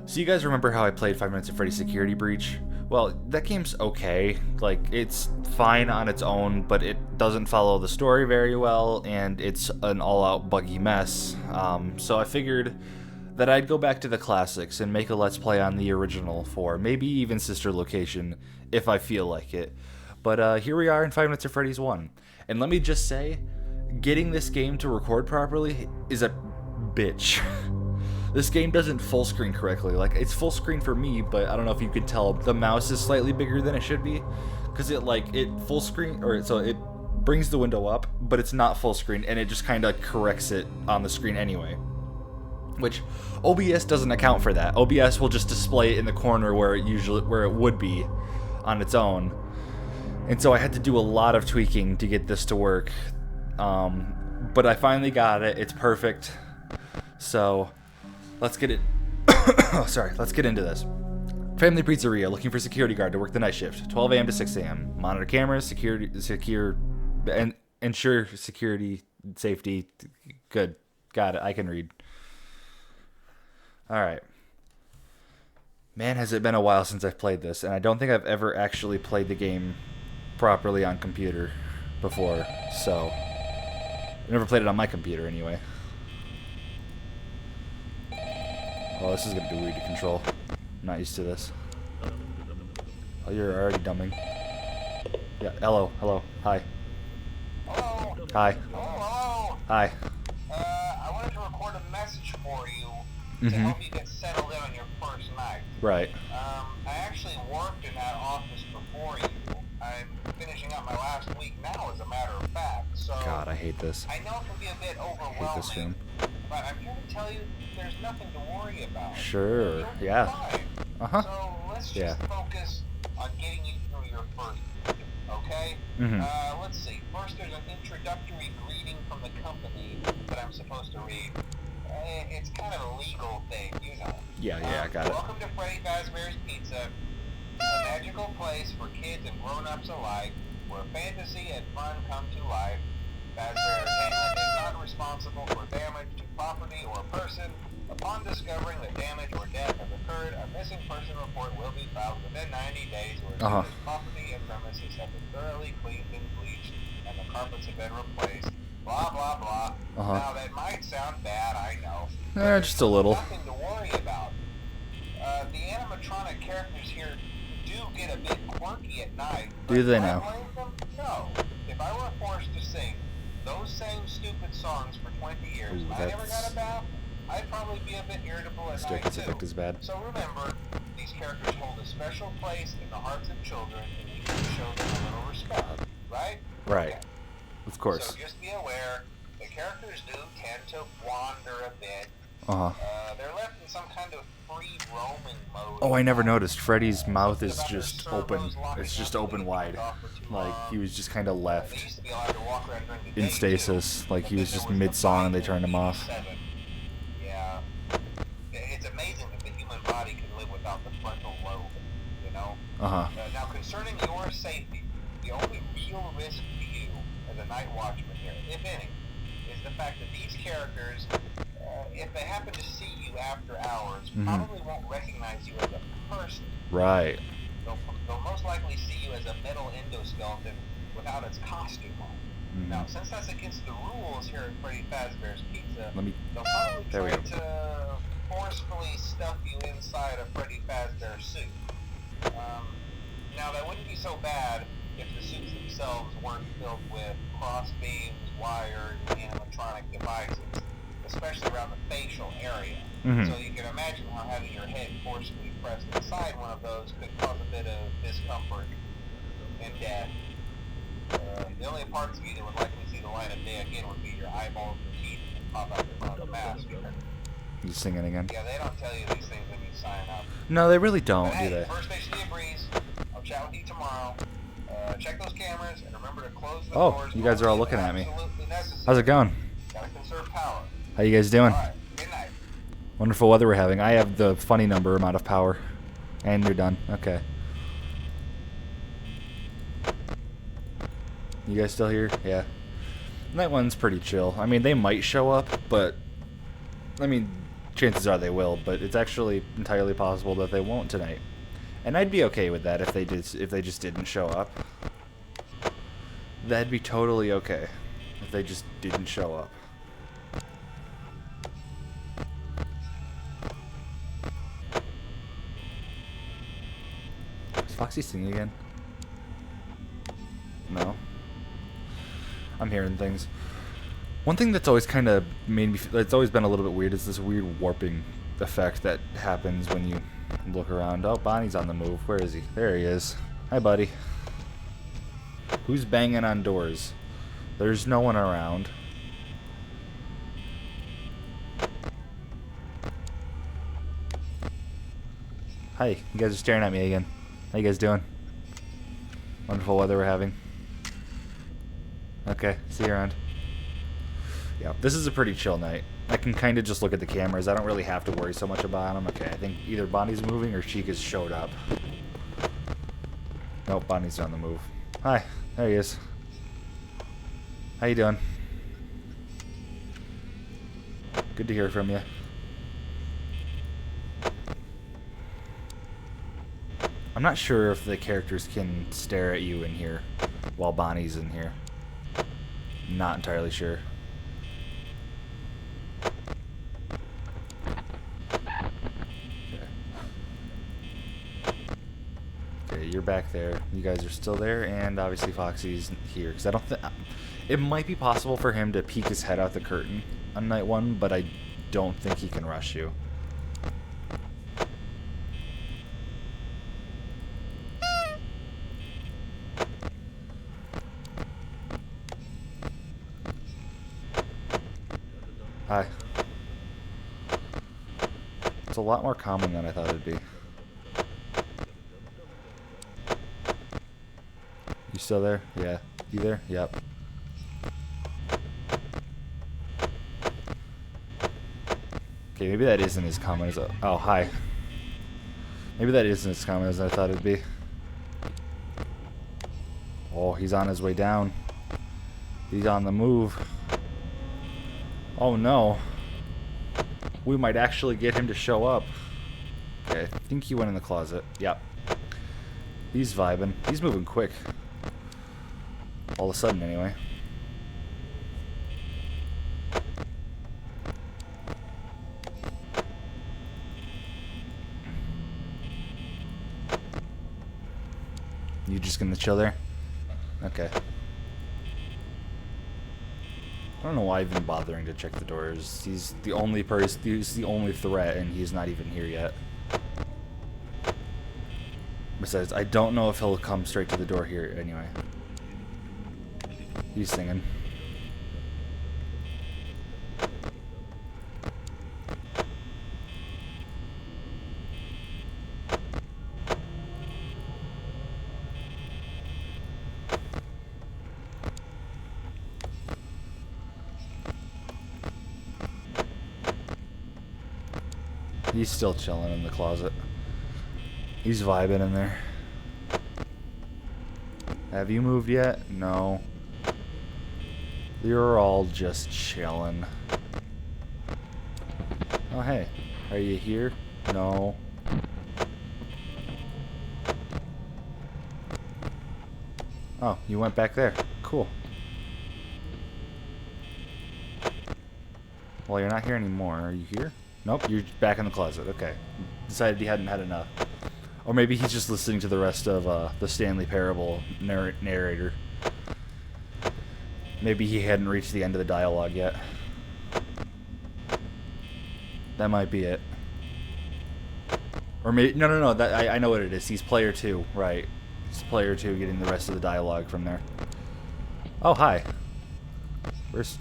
So you guys remember how I played 5 Minutes of Freddy Security Breach? Well, that game's okay. Like, it's fine on its own, but it doesn't follow the story very well, and it's an all-out buggy mess. So I figured that I'd go back to the classics and make a Let's Play on the original for maybe even Sister Location, if I feel like it. But here we are in 5 Minutes of Freddy's 1. And let me just say, getting this game to record properly is a bitch. This game doesn't full screen correctly. Like, it's full screen for me, but I don't know if you can tell, the mouse is slightly bigger than it should be, because it full screen, or so it brings the window up, but it's not full screen, and it just kind of corrects it on the screen anyway. Which OBS doesn't account for that. OBS will just display it in the corner where it would be on its own. And so I had to do a lot of tweaking to get this to work. But I finally got it. It's perfect. So let's get it. Let's get into this. Family Pizzeria looking for security guard to work the night shift, 12 a.m. to 6 a.m. Monitor cameras, and ensure security, safety. Good, got it. I can read. All right. Man, has it been a while since I've played this, and I don't think I've ever actually played the game properly on computer before. So I never played it on my computer anyway. Oh, this is gonna be weird to control. I'm not used to this. Oh, you're already dumbing. Yeah, hello, hi. Hello. Hi. Hello. Hi. I wanted to record a message for you to help you get settled in on your first night. Right. I actually worked in that office before you. I'm finishing up my last week now, as a matter of fact. So God, I hate this. I know it can be a bit overwhelming. I hate this room. But I'm here to tell you there's nothing to worry about. Sure. You'll be Yeah. fine. Uh-huh. So let's just focus on getting you through your first week, okay? Let's see. First, there's an introductory greeting from the company that I'm supposed to read. It's kind of a legal thing, you know. Yeah, I got it. Welcome to Freddy Fazbear's Pizza, a magical place for kids and grown-ups alike, where fantasy and fun come to life. Fazbear Entertainment is not responsible for damage to property or person. Upon discovering that damage or death has occurred, a missing person report will be filed within 90 days, where property and premises have been thoroughly cleaned and bleached, and the carpets have been replaced. Blah, blah, blah. Now, that might sound bad, I know. Just a little. Nothing to worry about. The animatronic characters here do get a bit quirky at night. Do they now? No. If I were forced to sing those same stupid songs for 20 years, and I never got a bath, I'd probably be a bit irritable at night, too. Effect is bad. So remember, these characters hold a special place in the hearts of children, and you need to show them a little respect, right? Right. Okay. Of course. So just be aware, the characters do tend to wander a bit. They're left in some kind of free roaming mode. Oh, I never noticed. Freddy's mouth is just open. It's just open wide. Like, he was just kind of left in stasis. Like, he was just mid-song and they turned him off. Yeah. It's amazing that the human body can live without the frontal lobe, you know? Now, concerning your safety, the only real risk to you as a night watchman here, if any, is the fact that these characters, if they happen to see you after hours, probably won't recognize you as a person. Right. They'll most likely see you as a metal endoskeleton without its costume on. Now, since that's against the rules here at Freddy Fazbear's Pizza, they'll probably try to forcefully stuff you inside a Freddy Fazbear suit. Now, that wouldn't be so bad if the suits themselves weren't filled with cross beams, wires, and animatronic devices, especially around the facial area. So you can imagine how having your head forcefully pressed inside one of those could cause a bit of discomfort and death. The only parts of you that would likely see the light of day again would be your eyeballs and teeth that pop out in front of the mask. You singing again? Yeah, they don't tell you these things when you sign up. No, they really don't, But hey, do they? first station of the breeze. I'll chat with you tomorrow. Check those cameras and remember to close the Oh, doors. you guys are all looking at me. Absolutely necessary. How's it going? Gotta conserve power. How you guys doing? All right. Good night. Wonderful weather we're having. I have the funny number amount of power. And you're done. Okay. You guys still here? Yeah. Night one's pretty chill. I mean, they might show up, but I mean, chances are they will, but it's actually entirely possible that they won't tonight. And I'd be okay with that if they just didn't show up. That'd be totally okay if they just didn't show up. Is Foxy singing again? No. I'm hearing things. One thing that's always kind of made me, it's always been a little bit weird, is this weird warping effect that happens when you look around. Oh, Bonnie's on the move. Where is he? There he is. Hi, buddy. Who's banging on doors? There's no one around. Hi, you guys are staring at me again. How you guys doing? Wonderful weather we're having. Okay, see you around. Yeah, this is a pretty chill night. I can kind of just look at the cameras. I don't really have to worry so much about them. Okay, I think either Bonnie's moving or Chica's showed up. Nope, Bonnie's on the move. Hi, there he is. How you doing? Good to hear from you. I'm not sure if the characters can stare at you in here while Bonnie's in here. Not entirely sure. Okay, you're back there. You guys are still there, and obviously Foxy's here. Because I don't think it might be possible for him to peek his head out the curtain on night one, but I don't think he can rush you. Hi. It's a lot more common than I thought it'd be. You still there? Yeah. You there? Yep. Okay, maybe that isn't as common as a... Oh, hi. Maybe that isn't as common as I thought it'd be. Oh, he's on his way down. He's on the move. Oh no. We might actually get him to show up. Okay, I think he went in the closet. Yep. He's vibing. He's moving quick. All of a sudden, anyway. You just gonna chill there? Okay. I don't know why I've been bothering to check the doors. He's the only person, he's the only threat, and he's not even here yet. Besides, I don't know if he'll come straight to the door here anyway. He's singing. He's still chilling in the closet. He's vibing in there. Have you moved yet? No. You're all just chilling. Oh, hey. Are you here? No. Oh, you went back there. Cool. Well, you're not here anymore. Are you here? Nope, you're back in the closet. Okay. Decided he hadn't had enough. Or maybe he's just listening to the rest of the Stanley Parable narrator. Maybe he hadn't reached the end of the dialogue yet. That might be it. Or maybe... No. That, I know what it is. He's player 2. Right. He's player 2 getting the rest of the dialogue from there. Oh, hi. Where's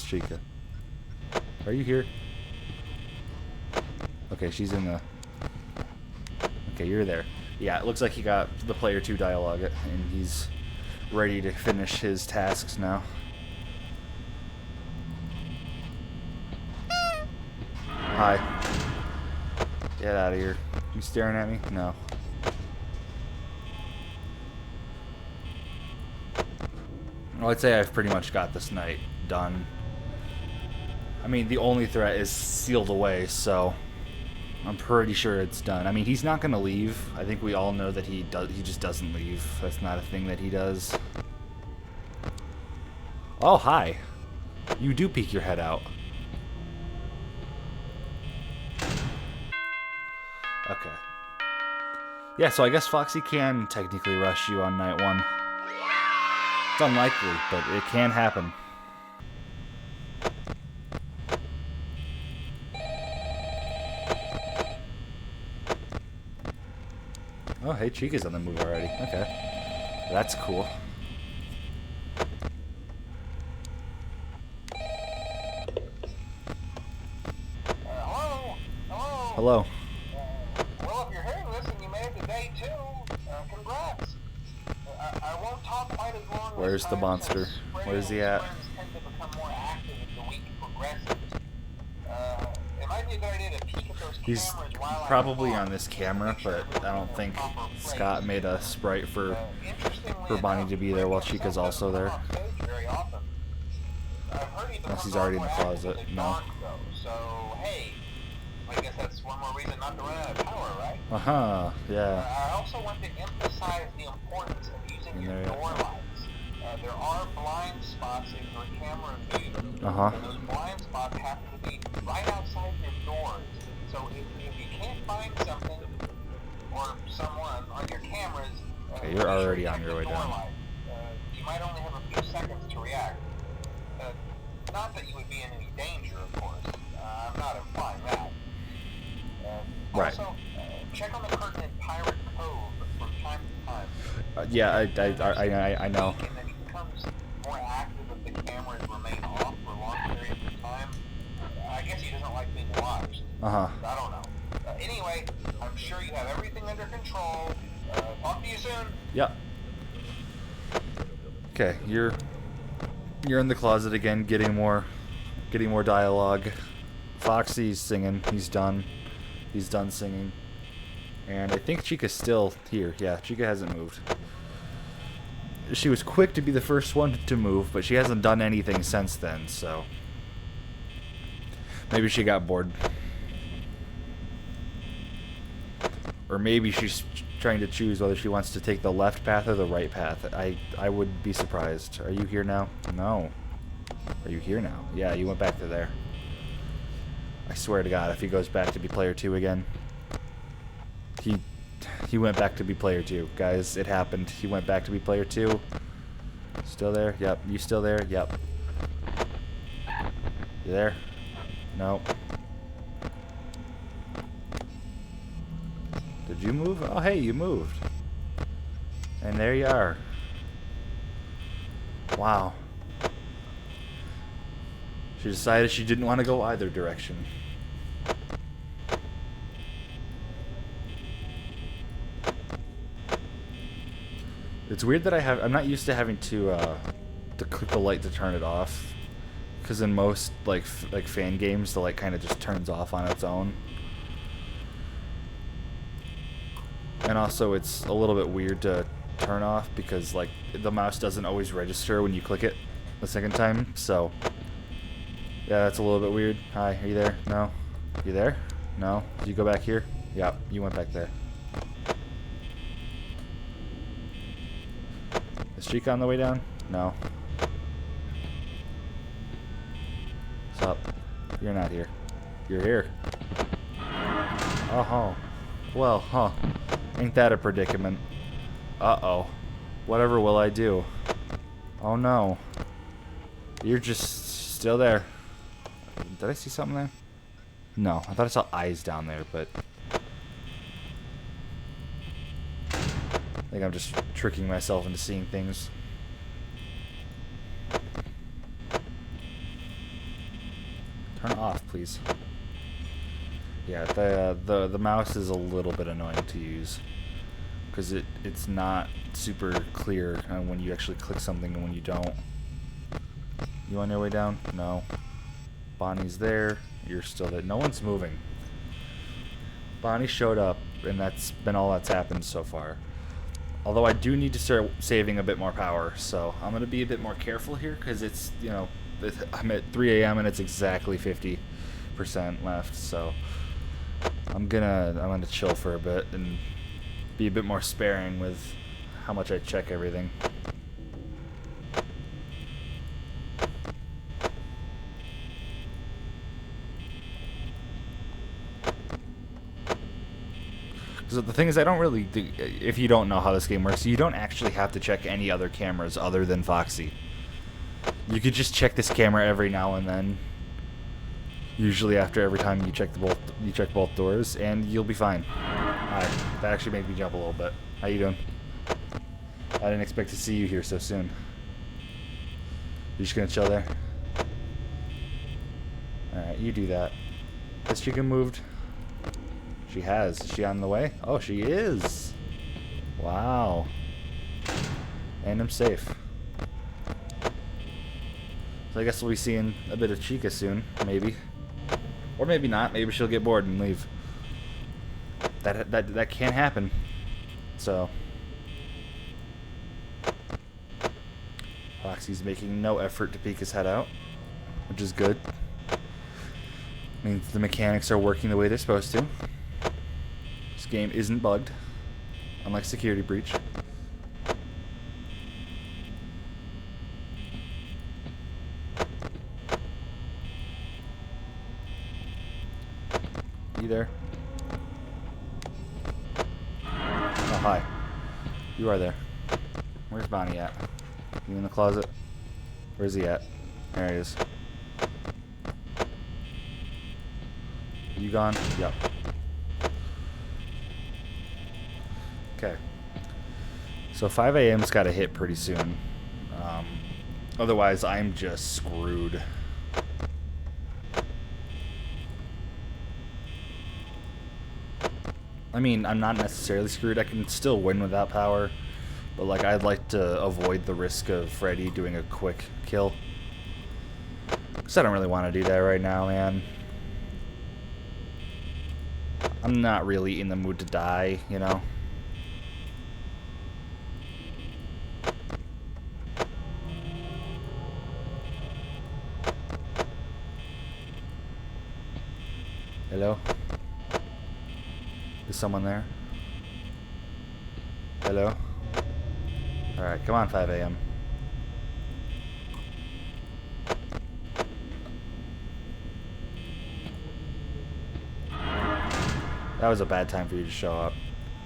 Chica? Are you here? Okay, she's in the... Okay, you're there. Yeah, it looks like he got the player 2 dialogue, and he's ready to finish his tasks now. Hi. Get out of here. You staring at me? No. Well, I'd say I've pretty much got this night done. I mean, the only threat is sealed away, so I'm pretty sure it's done. I mean, he's not gonna leave. I think we all know that he just doesn't leave. That's not a thing that he does. Oh, hi. You do peek your head out. Okay. Yeah, so I guess Foxy can technically rush you on night 1. It's unlikely, but it can happen. Oh, hey, Chica's on the move already. Okay. That's cool. Hello? Hello? Hello. Well, if you're hearing this and you made it to day 2, congrats. I won't talk quite as long. Where's the monster? Where's he at? Tend to become more active as the week progresses. It might be a good idea to peek at those He's cameras while I'm probably gone. on this camera, but I don't think Scott made a sprite for Bonnie to be there while Chica's also there. Unless he's already in the closet. No. So, hey, I guess that's one more reason not to run out of power, right? Uh-huh, yeah. I also want to emphasize the importance of using your door lights. There are blind spots in your camera view. Uh-huh. And those blind spots happen to be right outside your doors. So if you can't find something or someone on your cameras, Okay, you're already on your way down. You might only have a few seconds to react. Not that you would be in any danger, of course. I'm not implying that. Right. Also, check on the curtain in Pirate Cove from time to time. Yeah, I know. And then he becomes more active if the cameras remain off for long periods of time. I guess he doesn't like being watched. Uh-huh. I don't know. Anyway, I'm sure you have everything under control. Talk to you soon. Yep. Okay, you're in the closet again, getting more dialogue. Foxy's singing. He's done. He's done singing. And I think Chica's still here. Yeah, Chica hasn't moved. She was quick to be the first one to move, but she hasn't done anything since then, so maybe she got bored. Or maybe she's trying to choose whether she wants to take the left path or the right path. I would be surprised. Are you here now? No. Are you here now? Yeah, you went back to there. I swear to God, if he goes back to be player 2 again. He went back to be player 2. Guys, it happened. He went back to be player 2. Still there? Yep. You still there? Yep. You there? No. Did you move? Oh, hey, you moved. And there you are. Wow. She decided she didn't want to go either direction. It's weird that I'm not used to having to click the light to turn it off. Because in most, like fan games, the light kind of just turns off on its own. And also, it's a little bit weird to turn off because, like, the mouse doesn't always register when you click it the second time. So, yeah, that's a little bit weird. Hi, are you there? No? You there? No? Did you go back here? Yep, you went back there. Is Chica on the way down? No. What's up? You're not here. You're here. Oh, well, huh. Ain't that a predicament? Uh-oh. Whatever will I do? Oh, no. You're just still there. Did I see something there? No, I thought I saw eyes down there, but I think I'm just tricking myself into seeing things. Turn it off, please. Yeah, the mouse is a little bit annoying to use because it's not super clear when you actually click something and when you don't. You on your way down? No. Bonnie's there. You're still there. No one's moving. Bonnie showed up, and that's been all that's happened so far. Although I do need to start saving a bit more power, so I'm going to be a bit more careful here, because it's, you know, I'm at 3 a.m. and it's exactly 50% left, so I'm gonna chill for a bit and be a bit more sparing with how much I check everything. So the thing is, I don't really, if you don't know how this game works, you don't actually have to check any other cameras other than Foxy. You could just check this camera every now and then, usually after every time you check both doors, and you'll be fine. Alright, that actually made me jump a little bit. How you doing? I didn't expect to see you here so soon. You just gonna chill there? Alright, you do that. Has Chica moved? She has. Is she on the way? Oh, she is. Wow. And I'm safe. So I guess we'll be seeing a bit of Chica soon, maybe. Or maybe not. Maybe she'll get bored and leave. That can happen. So Foxy's making no effort to peek his head out, which is good. Means the mechanics are working the way they're supposed to. This game isn't bugged, unlike Security Breach. You there? Oh, hi. You are there. Where's Bonnie at? You in the closet? Where's he at? There he is. You gone? Yep. Okay. So 5 a.m.'s got to hit pretty soon. Otherwise, I'm just screwed. I mean, I'm not necessarily screwed. I can still win without power. But, like, I'd like to avoid the risk of Freddy doing a quick kill. Because I don't really want to do that right now, man. I'm not really in the mood to die, you know? Hello? Is someone there? Hello? Alright, come on, 5 a.m. That was a bad time for you to show up.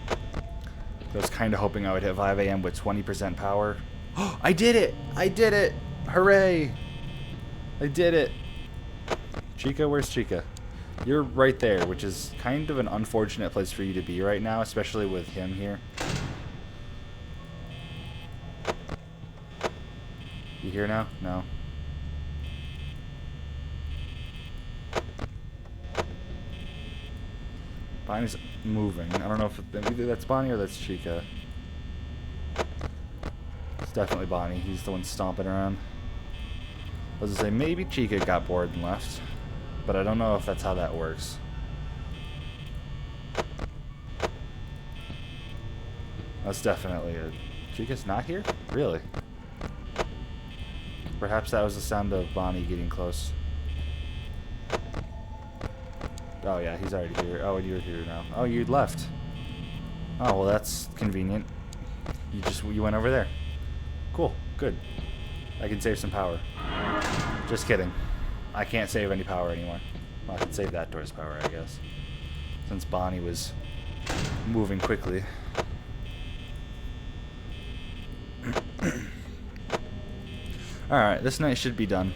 I was kind of hoping I would hit 5 a.m. with 20% power. Oh, I did it! I did it! Hooray! I did it! Chica, where's Chica? You're right there, which is kind of an unfortunate place for you to be right now, especially with him here. You here now? No. Bonnie's moving. I don't know if either that's Bonnie or that's Chica. It's definitely Bonnie. He's the one stomping around. I was gonna say, maybe Chica got bored and left. But I don't know if that's how that works. That's definitely it. Chica's not here? Really? Perhaps that was the sound of Bonnie getting close. Oh yeah, he's already here. Oh, and you're here now. Oh, you left. Oh, well that's convenient. You went over there. Cool, good. I can save some power. Just kidding. I can't save any power anymore. Well, I can save that door's power, I guess. Since Bonnie was moving quickly. Alright, this night should be done.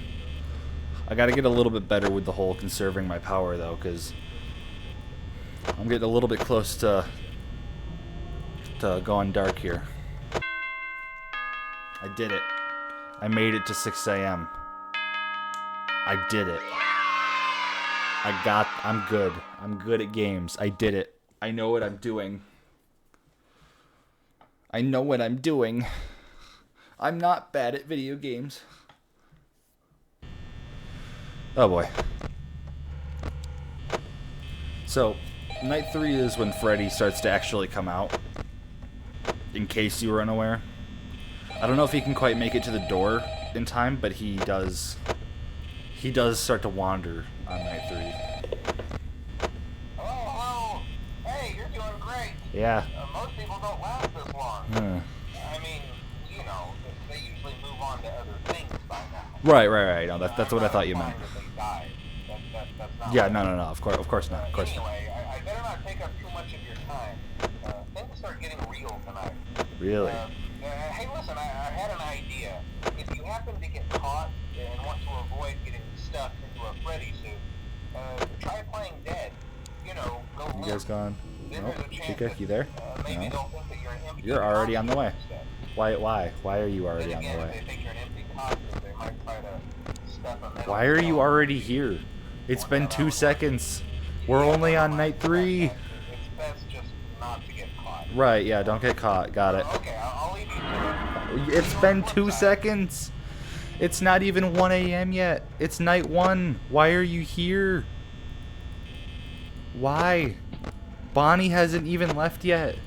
I gotta get a little bit better with the whole conserving my power, though, because I'm getting a little bit close to going dark here. I did it. I made it to 6 a.m. I did it. I'm good. I'm good at games. I did it. I know what I'm doing. I know what I'm doing. I'm not bad at video games. Oh boy. So, night 3 is when Freddy starts to actually come out. In case you were unaware. I don't know if he can quite make it to the door in time, but he does he does start to wander on night 3. Hello. Hey, you're doing great. Yeah. Most people don't last this long. I mean, you know, they usually move on to other things by now. Right. No, that's what I thought you meant. That they died. That's not Yeah, no. Of course not. Of course not. Anyway, I better not take up too much of your time. Things start getting real tonight. Really? Hey, listen, I had an idea. If you happen to get caught and want to avoid getting stuffed into a Freddy suit, try playing dead. You know, go You guys gone? Then Nope. there's a chance Chica, that, you there? maybe No. they'll think that you're an empty You're already on the way. instead. Why are you already Then on the again, way? if they think you're an empty costume, they might try to stuff a metal Why are you skull. already here? It's been 2 seconds. We're only on night 3. It's best just not to get caught. Right, yeah, don't get caught. Got it. Okay, I'll leave you to it. It's been 2 seconds. It's not even 1 a.m. yet. It's night 1. Why are you here? Why? Bonnie hasn't even left yet.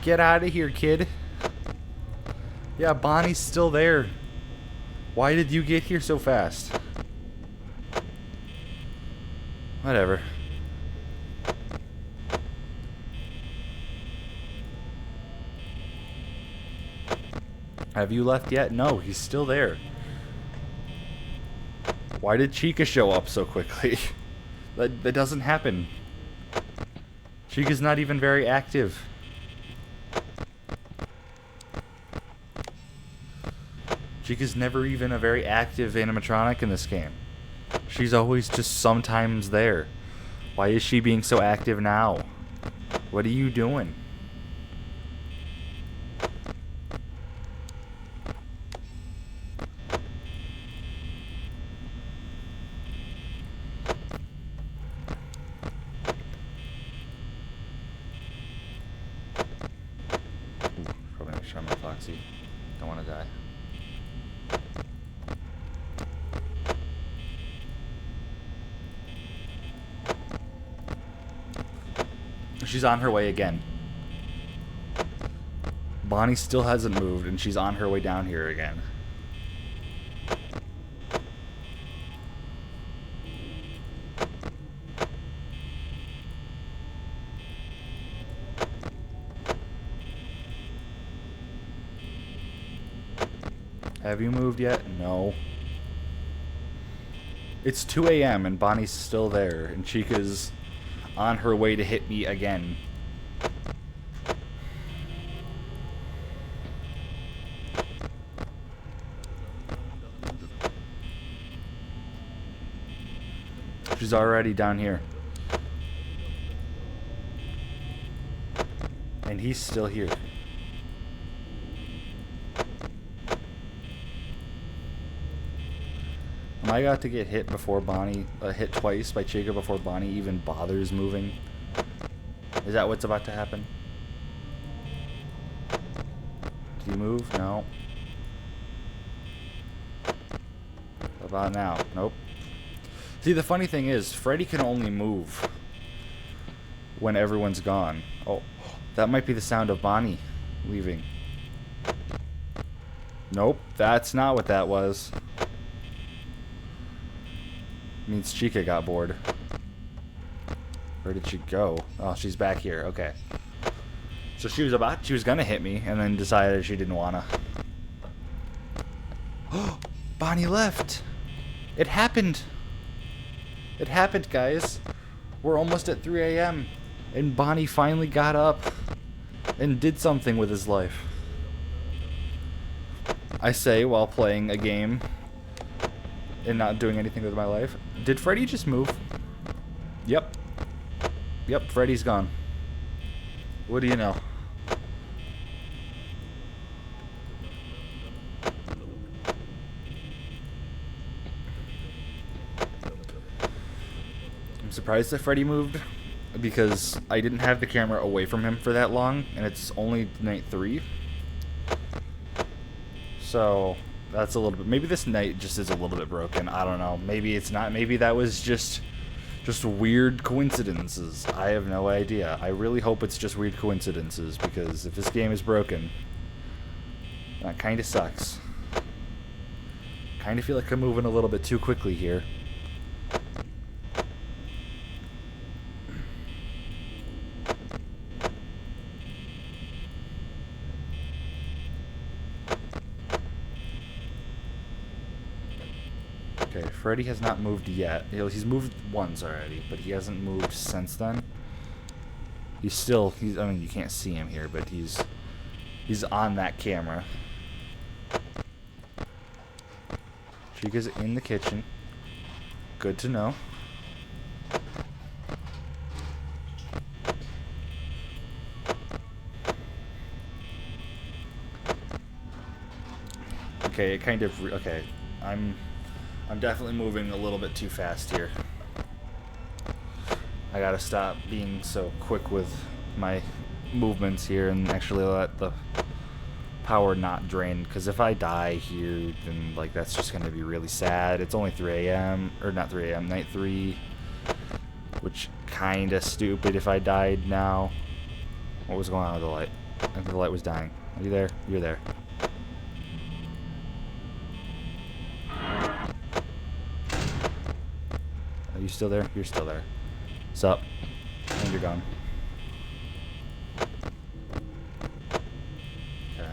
Get out of here, kid. Yeah, Bonnie's still there. Why did you get here so fast? Whatever. Have you left yet? No, he's still there. Why did Chica show up so quickly? That doesn't happen. Chica's not even very active. Chica's never even a very active animatronic in this game. She's always just sometimes there. Why is she being so active now? What are you doing? Probably make sure I'm not Foxy. Don't want to die. She's on her way again. Bonnie still hasn't moved, and she's on her way down here again. Have you moved yet? No. It's 2 a.m. and Bonnie's still there, and Chica's on her way to hit me again. She's already down here. And he's still here. Am I about to get hit before Bonnie, hit twice by Chica before Bonnie even bothers moving? Is that what's about to happen? Do you move? No. What about now? Nope. See, the funny thing is, Freddy can only move when everyone's gone. Oh, that might be the sound of Bonnie leaving. Nope, that's not what that was. Means Chica got bored. Where did she go? Oh, she's back here. Okay. So she was gonna hit me and then decided she didn't wanna. Oh, Bonnie left. It happened. It happened, guys. We're almost at 3 a.m. and Bonnie finally got up and did something with his life. I say while playing a game and not doing anything with my life. Did Freddy just move? Yep. Yep, Freddy's gone. What do you know? I'm surprised that Freddy moved because I didn't have the camera away from him for that long, and it's only night 3. So that's a little bit. Maybe this night just is a little bit broken. I don't know. Maybe it's not. Maybe that was just weird coincidences. I have no idea. I really hope it's just weird coincidences because if this game is broken, that kind of sucks. Kind of feel like I'm moving a little bit too quickly here. Okay, Freddy has not moved yet. He's moved once already, but he hasn't moved since then. He's I mean, you can't see him here, but he's on that camera. Chica's in the kitchen. Good to know. Okay, okay. I'm definitely moving a little bit too fast here. I gotta stop being so quick with my movements here and actually let the power not drain, because if I die here, then like that's just gonna be really sad. It's only 3 a.m. or not 3 a.m. night 3, which kinda stupid if I died now. What was going on with the light? I think the light was dying. Are you there? You're there. Are you still there? You're still there. What's up? And you're gone. Okay.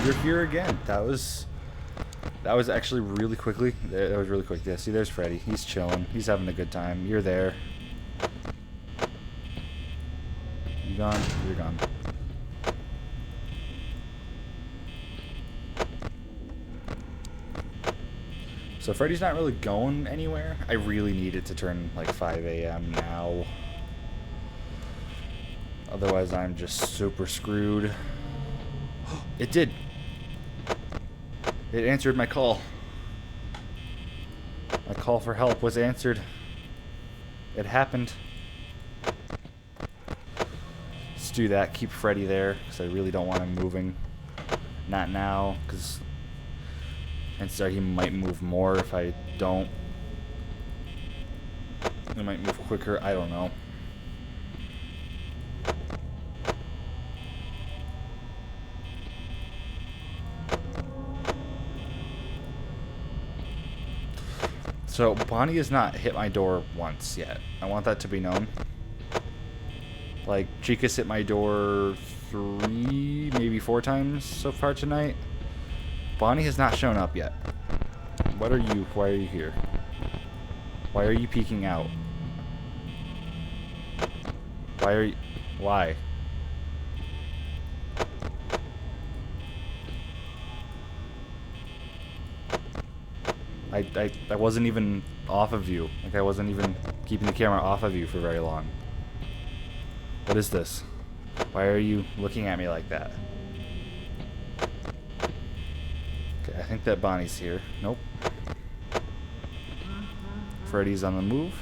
You're here again. That was actually really quickly. That was really quick. Yeah, see, there's Freddy. He's chilling. He's having a good time. You're there. You gone? You're gone. So Freddy's not really going anywhere. I really need it to turn like 5 a.m. now. Otherwise, I'm just super screwed. It did. It answered my call. My call for help was answered. It happened. Let's do that. Keep Freddy there, because I really don't want him moving. Not now, because instead he might move more if I don't. He might move quicker. I don't know. So, Bonnie has not hit my door once yet. I want that to be known. Like, Chica's hit my door 3, maybe 4 times so far tonight. Bonnie has not shown up yet. What are you? Why are you here? Why are you peeking out? Why are you? Why? I wasn't even off of you. Like, I wasn't even keeping the camera off of you for very long. What is this? Why are you looking at me like that? Okay, I think that Bonnie's here. Nope. Freddy's on the move.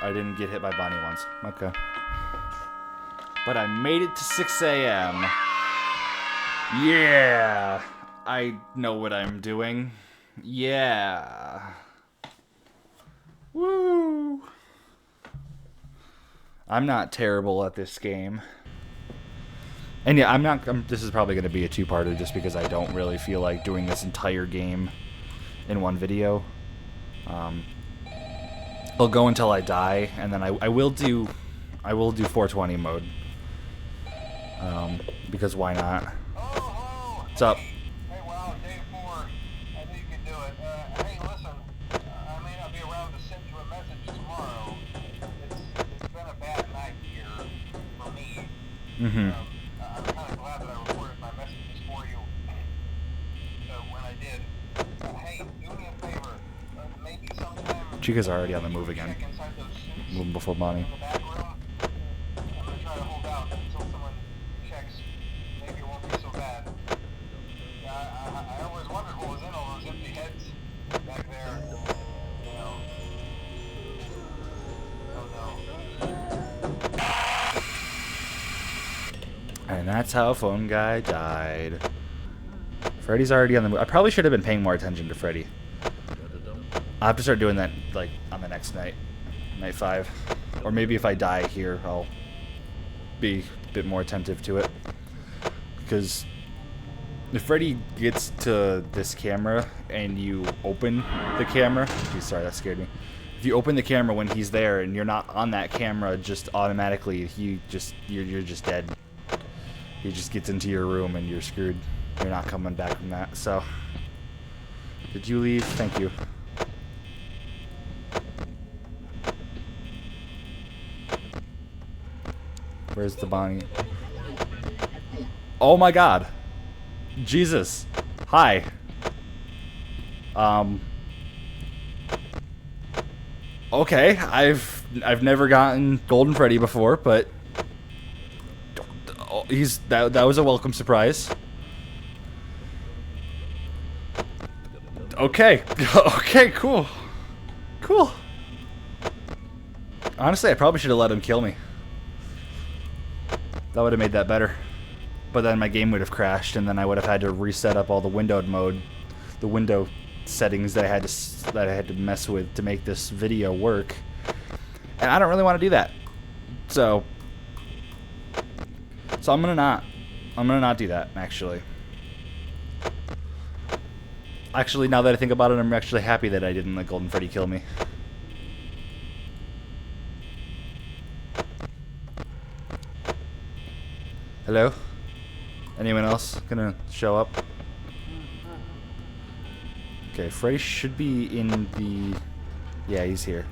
I didn't get hit by Bonnie once. Okay. But I made it to 6 a.m. Yeah, I know what I'm doing. Yeah. Woo. I'm not terrible at this game. And yeah, this is probably going to be a two-parter just because I don't really feel like doing this entire game in one video. I'll go until I die, and then I will do 420 mode. Because why not? What's up? Hey, wow, day 4. I think you can do it. Hey, listen, I may not be around to send you a message tomorrow. It's been a bad night here for me. Mm-hmm. I'm kind of glad that I recorded my messages for you. When I did. Hey, do me a favor. Maybe sometime... Chica's already on the move again. Check inside those suits Moving before Bonnie. in the back room. I'm going to try to hold out until someone checks. Maybe it won't be so bad. I always wondered what was in all those empty heads back there. You know. Oh no. And that's how Phone Guy died. Freddy's already on the move. I probably should have been paying more attention to Freddy. I'll have to start doing that like on the next night. Night 5. Or maybe if I die here, I'll be a bit more attentive to it. Because if Freddy gets to this camera and you open the camera... Geez, sorry, that scared me. If you open the camera when he's there and you're not on that camera, just automatically, you're just dead. He just gets into your room and you're screwed. You're not coming back from that, so... Did you leave? Thank you. Where's the Bonnie? Oh my god. Jesus. Hi. Okay, I've never gotten Golden Freddy before, but that was a welcome surprise. Okay. Okay, cool. Cool. Honestly, I probably should have let him kill me. That would have made that better. But then my game would have crashed, and then I would have had to reset up all the windowed mode, the window settings that I had to mess with to make this video work. And I don't really want to do that. So I'm gonna not do that, actually. Actually, now that I think about it, I'm actually happy that I didn't let Golden Freddy kill me. Hello? Anyone else gonna show up? Okay, Freddy should be in the... Yeah, he's here.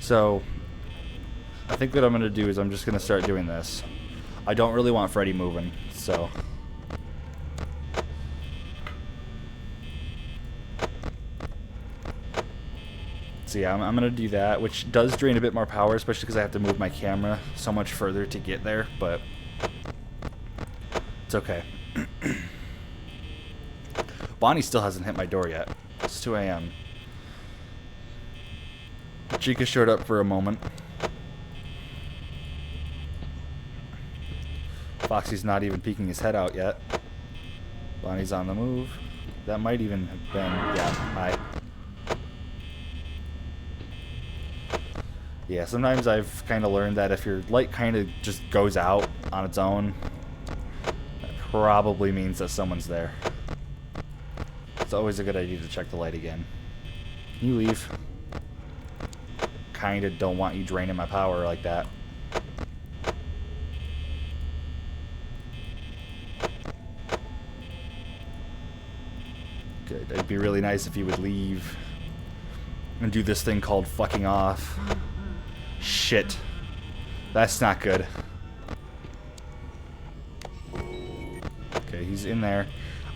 So, I think what I'm gonna do is I'm just gonna start doing this. I don't really want Freddy moving, so... So yeah, I'm gonna do that, which does drain a bit more power, especially because I have to move my camera so much further to get there, but... It's okay. Bonnie still hasn't hit my door yet. It's 2 a.m. Chica showed up for a moment. Foxy's not even peeking his head out yet. Bonnie's on the move. That might even have been... Yeah, hi. Yeah, sometimes I've kind of learned that if your light kind of just goes out on its own, that probably means that someone's there. It's always a good idea to check the light again. Can you leave? Kind of don't want you draining my power like that. Good. It'd be really nice if you would leave and do this thing called fucking off. Shit. That's not good. Okay, he's in there.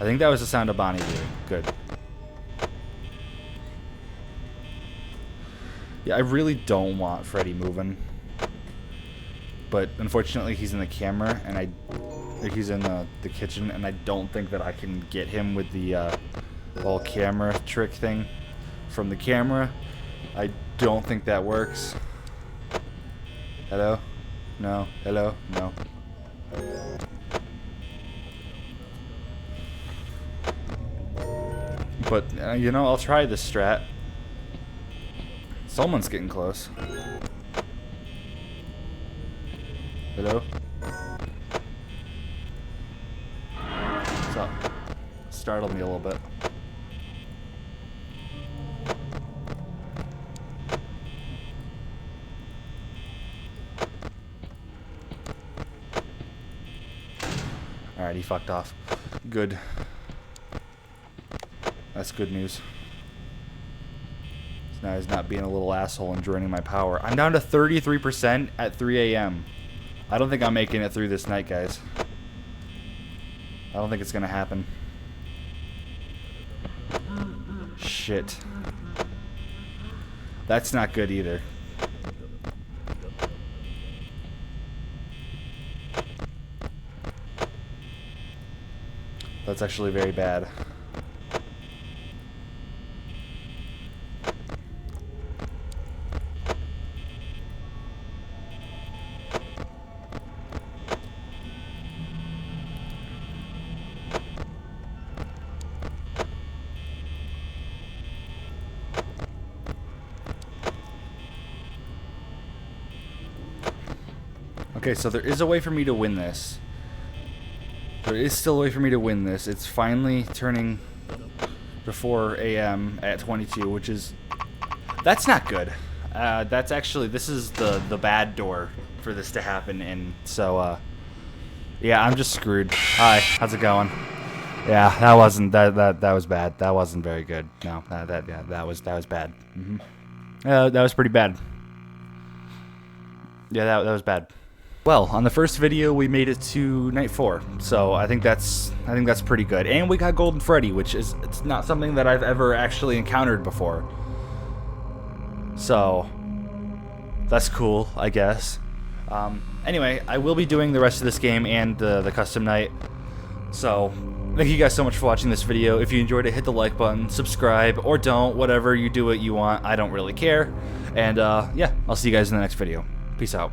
I think that was the sound of Bonnie doing. Good. Yeah, I really don't want Freddy moving. But unfortunately he's in the camera and he's in the kitchen, and I don't think that I can get him with the whole camera trick thing from the camera. I don't think that works. Hello? No. Hello? No. But, you know, I'll try this strat. Someone's getting close. Hello? What's up? Startled me a little bit. Alright, he fucked off. Good. That's good news. So now he's not being a little asshole and draining my power. I'm down to 33% at 3 a.m. I don't think I'm making it through this night, guys. I don't think it's gonna happen. Shit. That's not good either. That's actually very bad. Okay, so there is a way for me to win this. There is still a way for me to win this. It's finally turning to 4 a.m. at 22, which is... That's not good. That's actually... This is the bad door for this to happen in. So, yeah, I'm just screwed. Hi, how's it going? Yeah, that wasn't... That was bad. That wasn't very good. No, that was bad. That was pretty bad. Yeah, that was bad. Well, on the first video, we made it to night 4, so I think that's pretty good. And we got Golden Freddy, which is it's not something that I've ever actually encountered before. So that's cool, I guess. Anyway, I will be doing the rest of this game and the custom night. So thank you guys so much for watching this video. If you enjoyed it, hit the like button, subscribe, or don't. Whatever you do what you want, I don't really care. And yeah, I'll see you guys in the next video. Peace out.